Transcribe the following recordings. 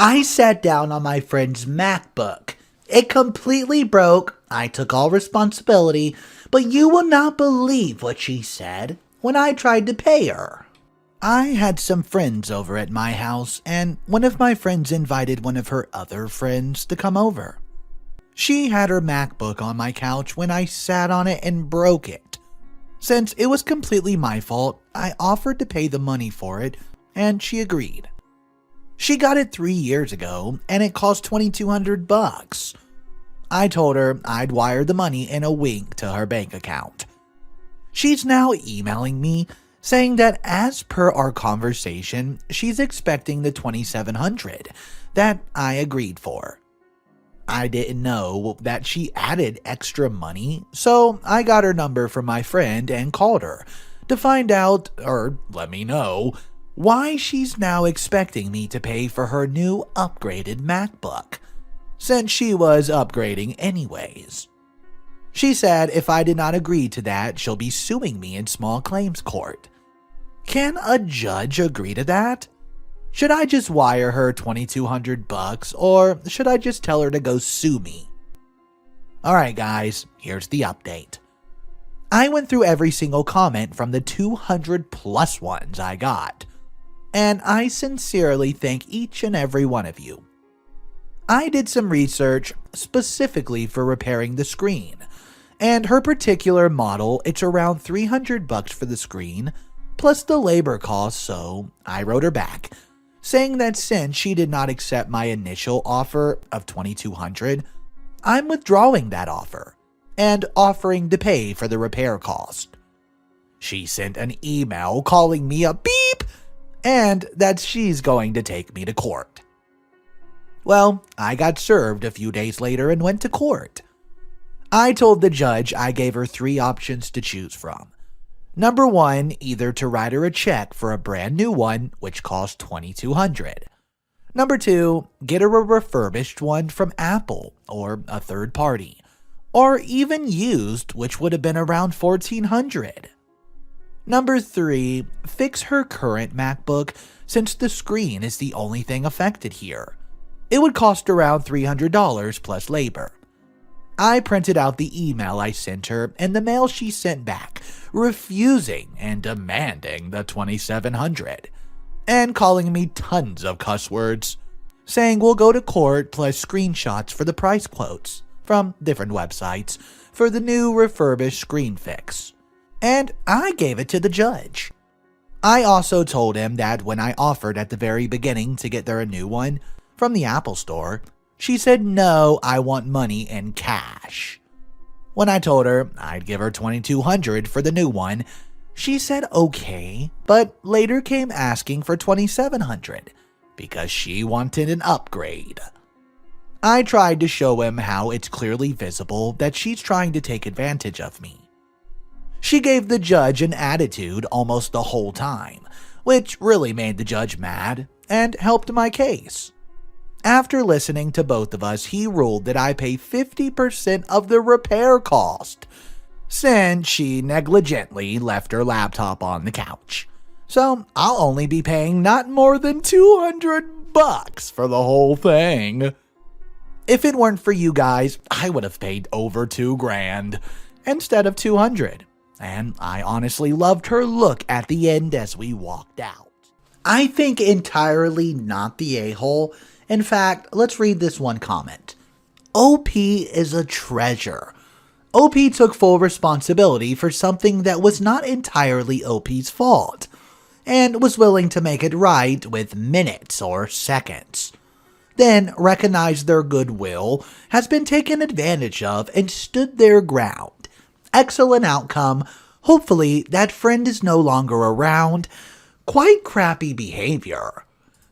I sat down on my friend's MacBook. It completely broke. I took all responsibility, but you will not believe what she said when I tried to pay her. I had some friends over at my house, and one of my friends invited one of her other friends to come over. She had her MacBook on my couch when I sat on it and broke it. Since it was completely my fault, I offered to pay the money for it, and she agreed. She got it 3 years ago, and it cost $2,200. I told her I'd wire the money in a wink to her bank account. She's now emailing me saying that as per our conversation, she's expecting the $2,700 that I agreed for. I didn't know that she added extra money, so I got her number from my friend and called her to find out, or let me know, why she's now expecting me to pay for her new upgraded MacBook, since she was upgrading anyways. She said if I did not agree to that, she'll be suing me in small claims court. Can a judge agree to that? Should I just wire her $2,200 or should I just tell her to go sue me? Alright guys, here's the update. I went through every single comment from the 200 plus ones I got, and I sincerely thank each and every one of you. I did some research specifically for repairing the screen, and her particular model, it's around $300 for the screen, plus the labor costs, so I wrote her back, saying that since she did not accept my initial offer of $2,200, I'm withdrawing that offer, and offering to pay for the repair cost. She sent an email calling me a beep, and that she's going to take me to court. Well, I got served a few days later and went to court. I told the judge I gave her 3 options to choose from. Number 1, either to write her a check for a brand new one, which cost $2,200. Number 2, get her a refurbished one from Apple or a third party, or even used, which would have been around $1,400. Number 3, fix her current MacBook since the screen is the only thing affected here. It would cost around $300 plus labor. I printed out the email I sent her and the mail she sent back, refusing and demanding the $2,700, and calling me tons of cuss words, saying we'll go to court plus screenshots for the price quotes from different websites for the new refurbished screen fix. And I gave it to the judge. I also told him that when I offered at the very beginning to get her a new one from the Apple Store, she said no, I want money in cash. When I told her I'd give her $2,200 for the new one, she said okay, but later came asking for $2,700 because she wanted an upgrade. I tried to show him how it's clearly visible that she's trying to take advantage of me. She gave the judge an attitude almost the whole time, which really made the judge mad and helped my case. After listening to both of us, he ruled that I pay 50% of the repair cost, since she negligently left her laptop on the couch. So I'll only be paying not more than $200 for the whole thing. If it weren't for you guys, I would have paid over $2,000 instead of $200. And I honestly loved her look at the end as we walked out. I think entirely not the a-hole. In fact, let's read this one comment. OP is a treasure. OP took full responsibility for something that was not entirely OP's fault, and was willing to make it right with minutes or seconds. Then recognized their goodwill has been taken advantage of and stood their ground. Excellent outcome. Hopefully that friend is no longer around. Quite crappy behavior.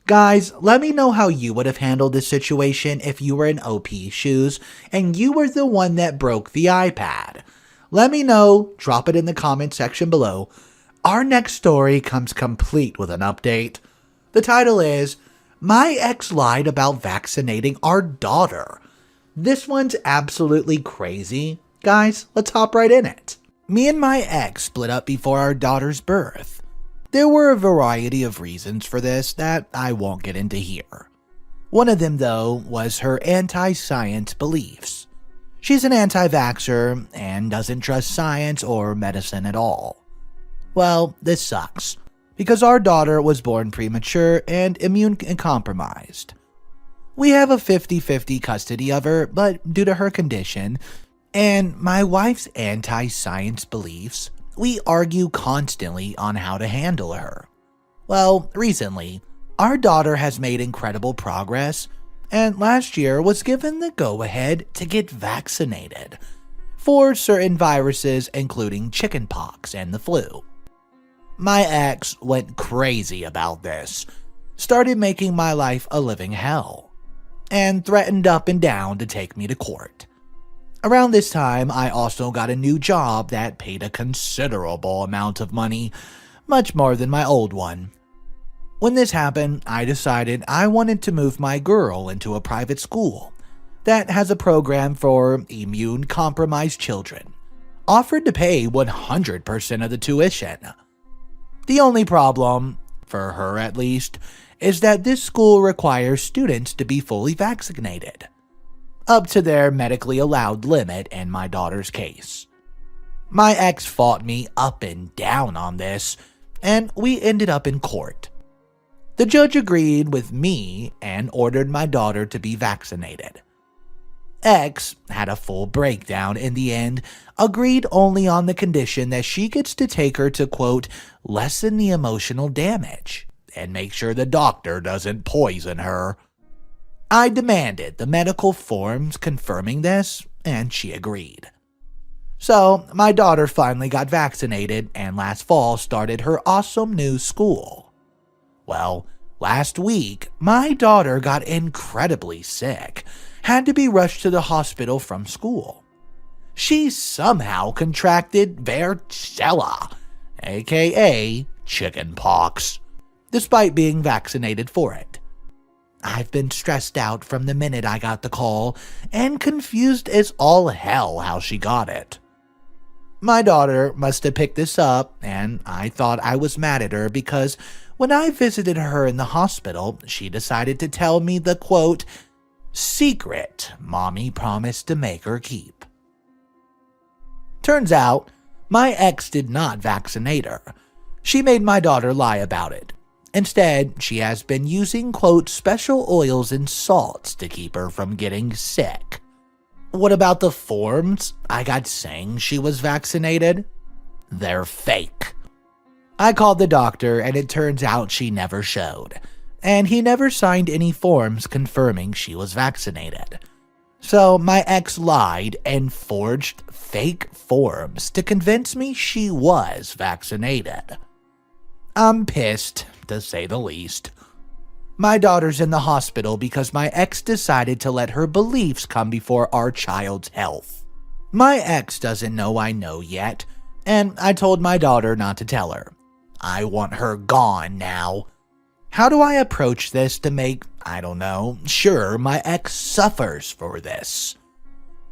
Guys, let me know how you would have handled this situation if you were in OP's shoes and you were the one that broke the iPad. Let me know, drop it in the comment section below. Our next story comes complete with an update. The title is, My Ex Lied About Vaccinating Our Daughter. This one's absolutely crazy. Guys, let's hop right in it. Me and my ex split up before our daughter's birth. There were a variety of reasons for this that I won't get into here. One of them, though, was her anti-science beliefs. She's an anti-vaxxer and doesn't trust science or medicine at all. Well, this sucks, because our daughter was born premature and immune compromised. We have a 50-50 custody of her, but due to her condition and my wife's anti-science beliefs, we argue constantly on how to handle her. Well, recently, our daughter has made incredible progress, and last year was given the go-ahead to get vaccinated for certain viruses including chickenpox and the flu. My ex went crazy about this, started making my life a living hell, and threatened up and down to take me to court. Around this time, I also got a new job that paid a considerable amount of money, much more than my old one. When this happened, I decided I wanted to move my girl into a private school that has a program for immune-compromised children, offered to pay 100% of the tuition. The only problem, for her at least, is that this school requires students to be fully vaccinated, up to their medically allowed limit in my daughter's case. My ex fought me up and down on this, and we ended up in court. The judge agreed with me and ordered my daughter to be vaccinated. X had a full breakdown in the end, agreed only on the condition that she gets to take her to, quote, lessen the emotional damage and make sure the doctor doesn't poison her. I demanded the medical forms confirming this, and she agreed. So, my daughter finally got vaccinated and last fall started her awesome new school. Well, last week, my daughter got incredibly sick, had to be rushed to the hospital from school. She somehow contracted varicella, aka chickenpox, despite being vaccinated for it. I've been stressed out from the minute I got the call and confused as all hell how she got it. My daughter must have picked this up, and I thought I was mad at her because when I visited her in the hospital, she decided to tell me the, quote, secret mommy promised to make her keep. Turns out, my ex did not vaccinate her. She made my daughter lie about it. Instead, she has been using, quote, special oils and salts to keep her from getting sick. What about the forms I got saying she was vaccinated? They're fake. I called the doctor and it turns out she never showed, and he never signed any forms confirming she was vaccinated. So my ex lied and forged fake forms to convince me she was vaccinated. I'm pissed, to say the least. My daughter's in the hospital because my ex decided to let her beliefs come before our child's health. My ex doesn't know I know yet, and I told my daughter not to tell her. I want her gone now. How do I approach this to make, I don't know, sure my ex suffers for this?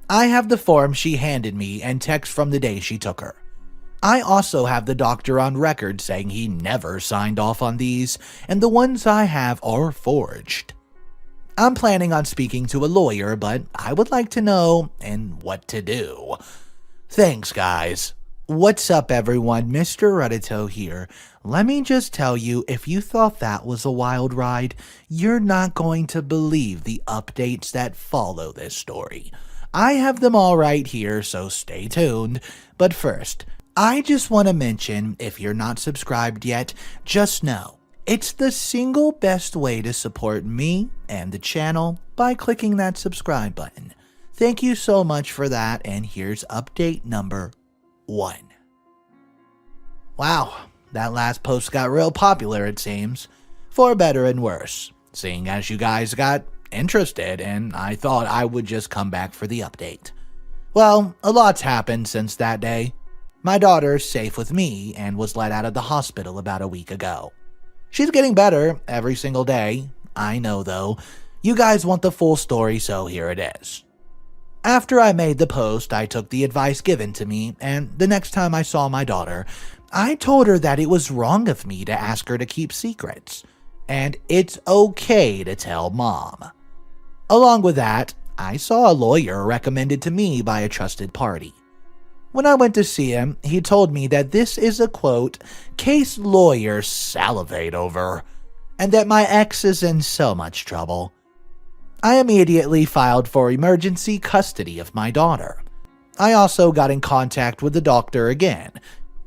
I have the form she handed me and text from the day she took her. I also have the doctor on record saying he never signed off on these, and the ones I have are forged. I'm planning on speaking to a lawyer, but I would like to know and what to do. Thanks, guys. What's up, everyone? Mr. Ruddito here. Let me just tell you, if you thought that was a wild ride, you're not going to believe the updates that follow this story. I have them all right here, so stay tuned. But first, I just want to mention, if you're not subscribed yet, just know, it's the single best way to support me and the channel by clicking that subscribe button. Thank you so much for that, and here's update number 1. Wow, that last post got real popular, it seems, for better and worse, seeing as you guys got interested and I thought I would just come back for the update. Well, a lot's happened since that day. My daughter's safe with me and was let out of the hospital about a week ago. She's getting better every single day. I know though, you guys want the full story, so here it is. After I made the post, I took the advice given to me, and the next time I saw my daughter, I told her that it was wrong of me to ask her to keep secrets, and it's okay to tell mom. Along with that, I saw a lawyer recommended to me by a trusted party. When I went to see him, he told me that this is a, quote, case lawyers salivate over, and that my ex is in so much trouble. I immediately filed for emergency custody of my daughter. I also got in contact with the doctor again,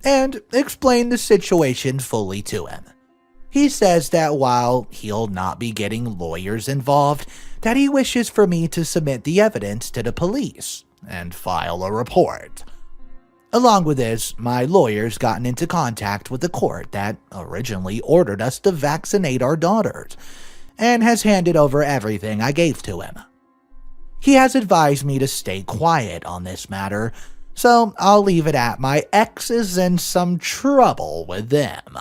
and explained the situation fully to him. He says that while he'll not be getting lawyers involved, that he wishes for me to submit the evidence to the police and file a report. Along with this, my lawyer's gotten into contact with the court that originally ordered us to vaccinate our daughters, and has handed over everything I gave to him. He has advised me to stay quiet on this matter, so I'll leave it at my ex is in some trouble with them.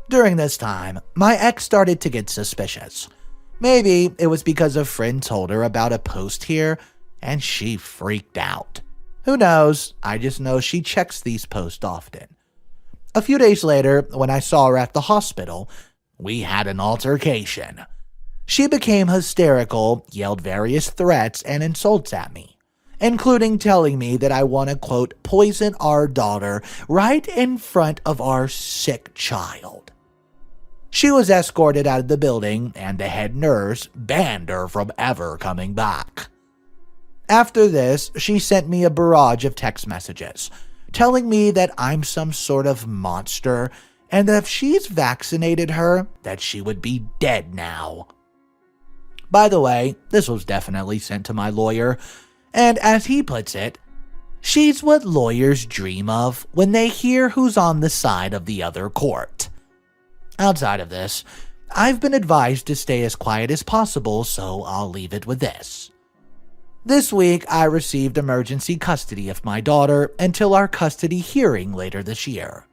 During this time, my ex started to get suspicious. Maybe it was because a friend told her about a post here, and she freaked out. Who knows? I just know she checks these posts often. A few days later, when I saw her at the hospital, we had an altercation. She became hysterical, yelled various threats and insults at me, including telling me that I want to, quote, poison our daughter right in front of our sick child. She was escorted out of the building, and the head nurse banned her from ever coming back. After this, she sent me a barrage of text messages, telling me that I'm some sort of monster, and that if she's vaccinated her, that she would be dead now. By the way, this was definitely sent to my lawyer, and as he puts it, she's what lawyers dream of when they hear who's on the side of the other court. Outside of this, I've been advised to stay as quiet as possible, so I'll leave it with this. This week, I received emergency custody of my daughter until our custody hearing later this year.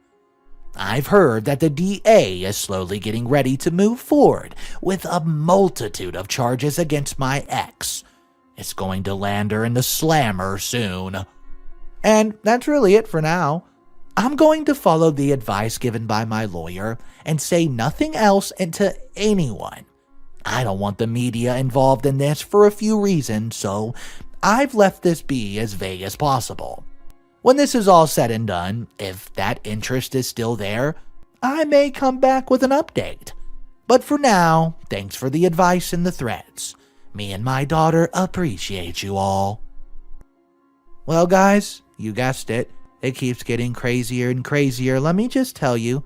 I've heard that the DA is slowly getting ready to move forward with a multitude of charges against my ex. It's going to land her in the slammer soon. And that's really it for now. I'm going to follow the advice given by my lawyer and say nothing else to anyone. I don't want the media involved in this for a few reasons, so I've left this be as vague as possible. When this is all said and done, if that interest is still there, I may come back with an update. But for now, thanks for the advice in the threads. Me and my daughter appreciate you all. Well, guys, you guessed it. It keeps getting crazier and crazier. Let me just tell you,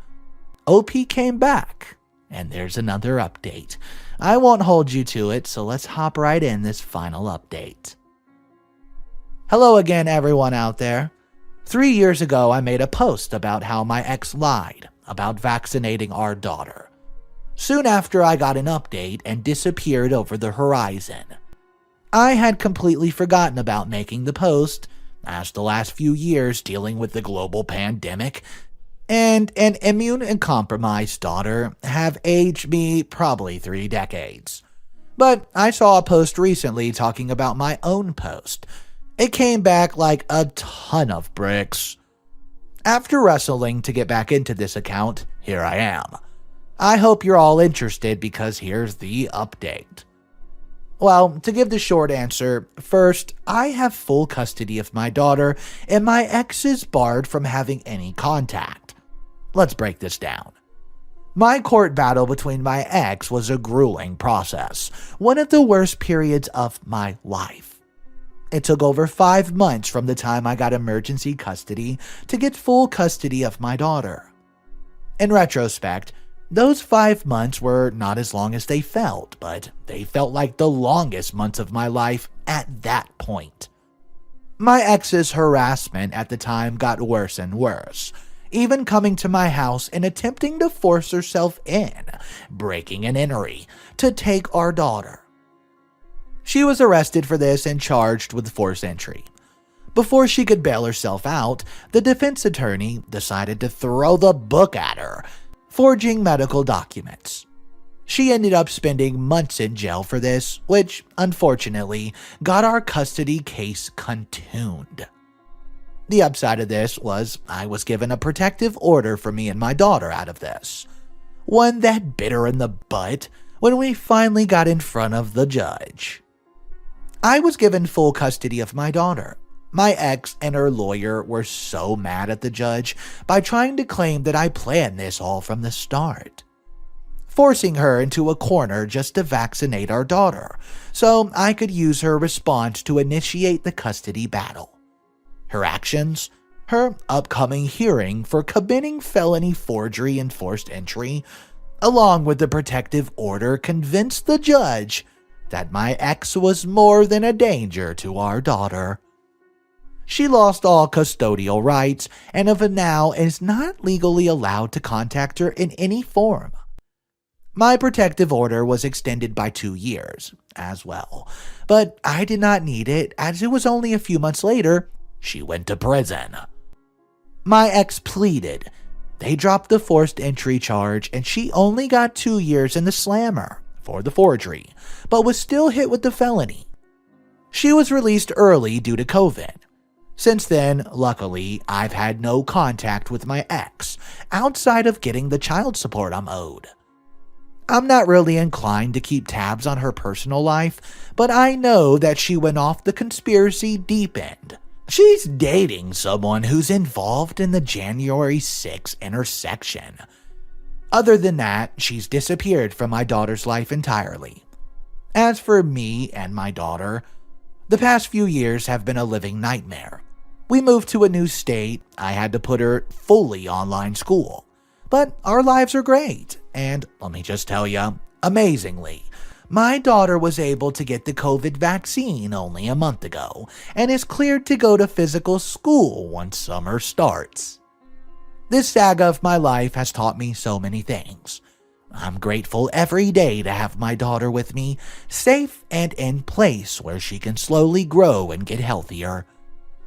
OP came back, and there's another update. I won't hold you to it, so let's hop right in this final update. Hello again, everyone out there. 3 years ago, I made a post about how my ex lied about vaccinating our daughter. Soon after, I got an update and disappeared over the horizon. I had completely forgotten about making the post, as the last few years dealing with the global pandemic and an immune and compromised daughter have aged me probably 3 decades. But I saw a post recently talking about my own post. It came back like a ton of bricks. After wrestling to get back into this account, here I am. I hope you're all interested because here's the update. Well, to give the short answer, first, I have full custody of my daughter, and my ex is barred from having any contact. Let's break this down. My court battle between my ex was a grueling process, one of the worst periods of my life. It took over 5 months from the time I got emergency custody to get full custody of my daughter. In retrospect, those 5 months were not as long as they felt, but they felt like the longest months of my life at that point. My ex's harassment at the time got worse and worse, even coming to my house and attempting to force herself in, breaking an entry, to take our daughter. She was arrested for this and charged with forced entry. Before she could bail herself out, the defense attorney decided to throw the book at her, forging medical documents. She ended up spending months in jail for this, which, unfortunately, got our custody case contumed. The upside of this was I was given a protective order for me and my daughter out of this, one that bit her in the butt, when we finally got in front of the judge. I was given full custody of my daughter. My ex and her lawyer were so mad at the judge by trying to claim that I planned this all from the start, forcing her into a corner just to vaccinate our daughter so I could use her response to initiate the custody battle. Her actions, her upcoming hearing for committing felony forgery and forced entry, along with the protective order, convinced the judge that my ex was more than a danger to our daughter. She lost all custodial rights and of now is not legally allowed to contact her in any form. My protective order was extended by 2 years as well, but I did not need it as it was only a few months later she went to prison. My ex pleaded. They dropped the forced entry charge and she only got 2 years in the slammer for the forgery, but was still hit with the felony. She was released early due to COVID. Since then, luckily, I've had no contact with my ex outside of getting the child support I'm owed. I'm not really inclined to keep tabs on her personal life, but I know that she went off the conspiracy deep end. She's dating someone who's involved in the January 6th intersection. Other than that, she's disappeared from my daughter's life entirely. As for me and my daughter, the past few years have been a living nightmare. We moved to a new state, I had to put her fully online school. But our lives are great, and let me just tell you, amazingly, my daughter was able to get the COVID vaccine only a month ago and is cleared to go to physical school once summer starts. This saga of my life has taught me so many things. I'm grateful every day to have my daughter with me, safe and in place where she can slowly grow and get healthier.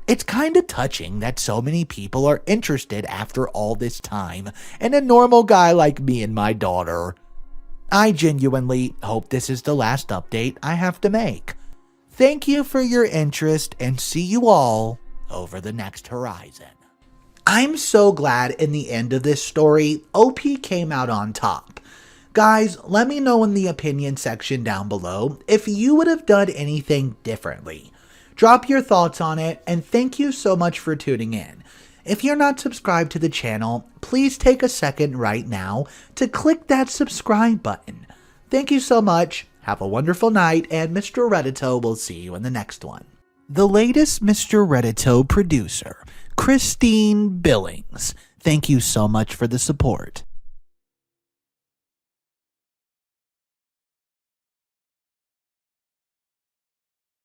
It's kinda touching that so many people are interested after all this time in a normal guy like me and my daughter. I genuinely hope this is the last update I have to make. Thank you for your interest and see you all over the next horizon. I'm so glad in the end of this story, OP came out on top. Guys, let me know in the opinion section down below if you would have done anything differently. Drop your thoughts on it, and thank you so much for tuning in. If you're not subscribed to the channel, please take a second right now to click that subscribe button. Thank you so much, have a wonderful night, and Mr. Reddito will see you in the next one. The latest Mr. Reddito producer, Christine Billings. Thank you so much for the support.